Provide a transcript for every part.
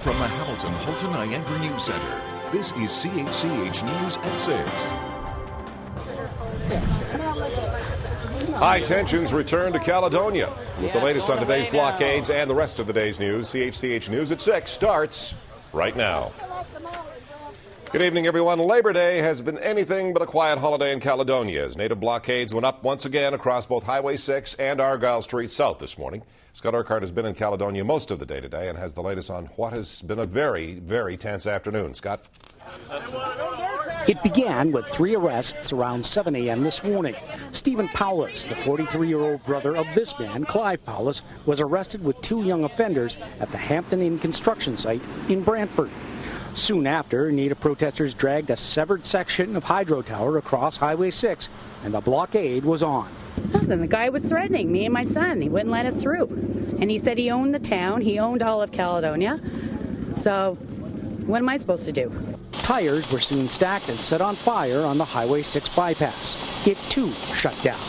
From the Hamilton Halton Niagara News Center, this is CHCH News at 6. High tensions return to Caledonia. With the latest on today's blockades and the rest of the day's news, CHCH News at 6 starts right now. Good evening, everyone. Labor Day has been anything but a quiet holiday in Caledonia as native blockades went up once again across both Highway 6 and Argyle Street South this morning. Scott Urquhart has been in Caledonia most of the day today and has the latest on what has been a very, very tense afternoon. Scott? It began with 3 arrests around 7 a.m. this morning. Stephen Paulus, the 43-year-old brother of this man, Clive Paulus, was arrested with 2 young offenders at the Hampton Inn construction site in Brantford. Soon after, native protesters dragged a severed section of hydro tower across Highway 6, and the blockade was on. Then the guy was threatening me and my son. He wouldn't let us through. And he said he owned the town. He owned all of Caledonia. So what am I supposed to do? Tires were soon stacked and set on fire on the Highway 6 bypass. It, too, shut down.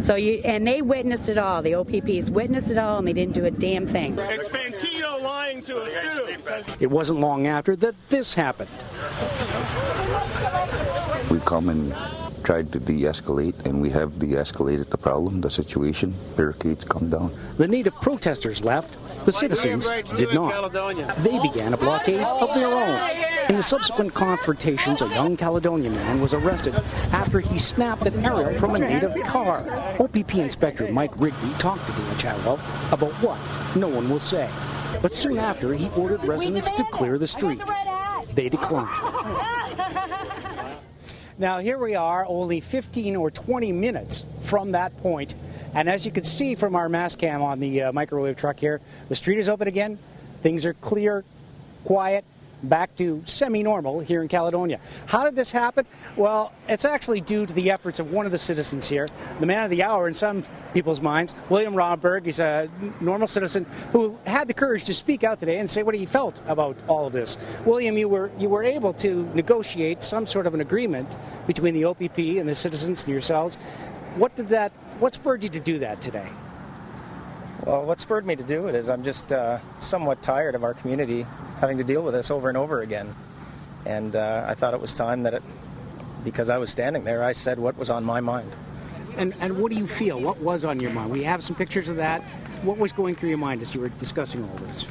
And they witnessed it all. The OPPs witnessed it all, and they didn't do a damn thing. It's Fantino lying to us, too. It wasn't long after that this happened. We come and tried to de-escalate, and we have de-escalated the problem, the situation. Barricades come down. The native protesters left. The citizens did not. They began a blockade of their own. In the subsequent confrontations, a young Caledonian man was arrested after he snapped an aerial from a native car. OPP Inspector Mike Rigby talked to the Chatwell about what no one will say. But soon after, he ordered residents to clear the street. They declined. Now, here we are, only 15 or 20 minutes from that point. And as you can see from our mass cam on the microwave truck here, the street is open again. Things are clear, quiet, back to semi-normal here in Caledonia. How did this happen? Well, it's actually due to the efforts of one of the citizens here, the man of the hour in some people's minds, William Romberg. He's a normal citizen who had the courage to speak out today and say what he felt about all of this. William, you were able to negotiate some sort of an agreement between the OPP and the citizens and yourselves. What spurred you to do that today? Well, what spurred me to do it is I'm just somewhat tired of our community having to deal with this over and over again. And I thought it was time that, because I was standing there, I said what was on my mind. And what do you feel? What was on your mind? We have some pictures of that. What was going through your mind as you were discussing all this?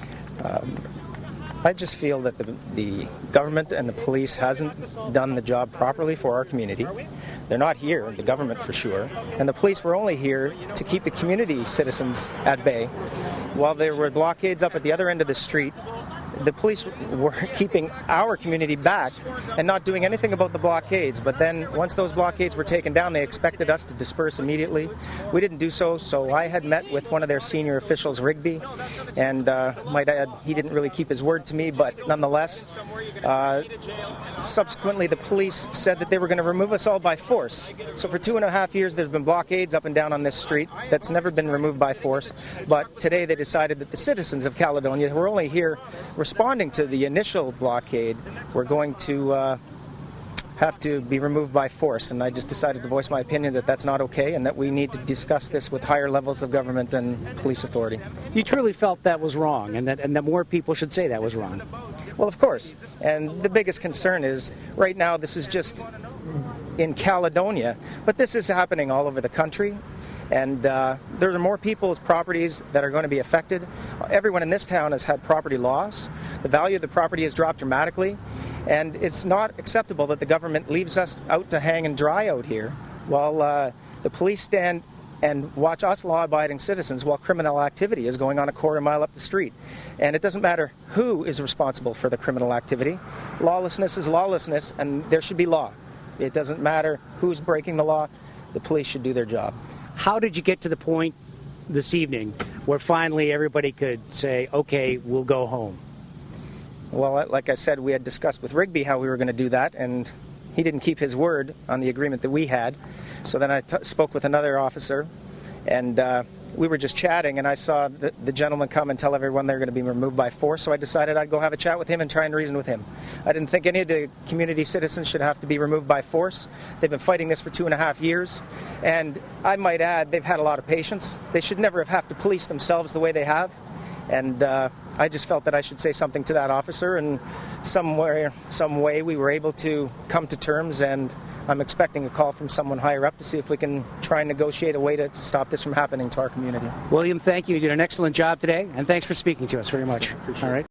I just feel that the government and the police hasn't done the job properly for our community. They're not here, the government for sure, and the police were only here to keep the community citizens at bay. While there were blockades up at the other end of the street, the police were keeping our community back and not doing anything about the blockades. But then once those blockades were taken down, they expected us to disperse immediately. We didn't do so, so I had met with one of their senior officials, Rigby, and might add, he didn't really keep his word to me, but nonetheless, subsequently the police said that they were going to remove us all by force. So for 2.5 years there's been blockades up and down on this street that's never been removed by force, but today they decided that the citizens of Caledonia, who were only here responding to the initial blockade, were going to have to be removed by force. And I just decided to voice my opinion that that's not okay and that we need to discuss this with higher levels of government and police authority. You truly felt that was wrong and that more people should say that was wrong? Well, of course. And the biggest concern is right now this is just in Caledonia, but this is happening all over the country. And there are more people's properties that are going to be affected. Everyone in this town has had property loss. The value of the property has dropped dramatically. And it's not acceptable that the government leaves us out to hang and dry out here while the police stand and watch us law-abiding citizens while criminal activity is going on a quarter mile up the street. And it doesn't matter who is responsible for the criminal activity. Lawlessness is lawlessness, and there should be law. It doesn't matter who's breaking the law. The police should do their job. How did you get to the point this evening where finally everybody could say, okay, we'll go home? Well, like I said, we had discussed with Rigby how we were going to do that, and he didn't keep his word on the agreement that we had. So then I spoke with another officer, and we were just chatting, and I saw the gentleman come and tell everyone they're going to be removed by force, so I decided I'd go have a chat with him and try and reason with him. I didn't think any of the community citizens should have to be removed by force. They've been fighting this for 2.5 years, and I might add, they've had a lot of patience. They should never have to police themselves the way they have, and I just felt that I should say something to that officer, and some way we were able to come to terms, and I'm expecting a call from someone higher up to see if we can try and negotiate a way to stop this from happening to our community. William, thank you. You did an excellent job today, and thanks for speaking to us very much. All right.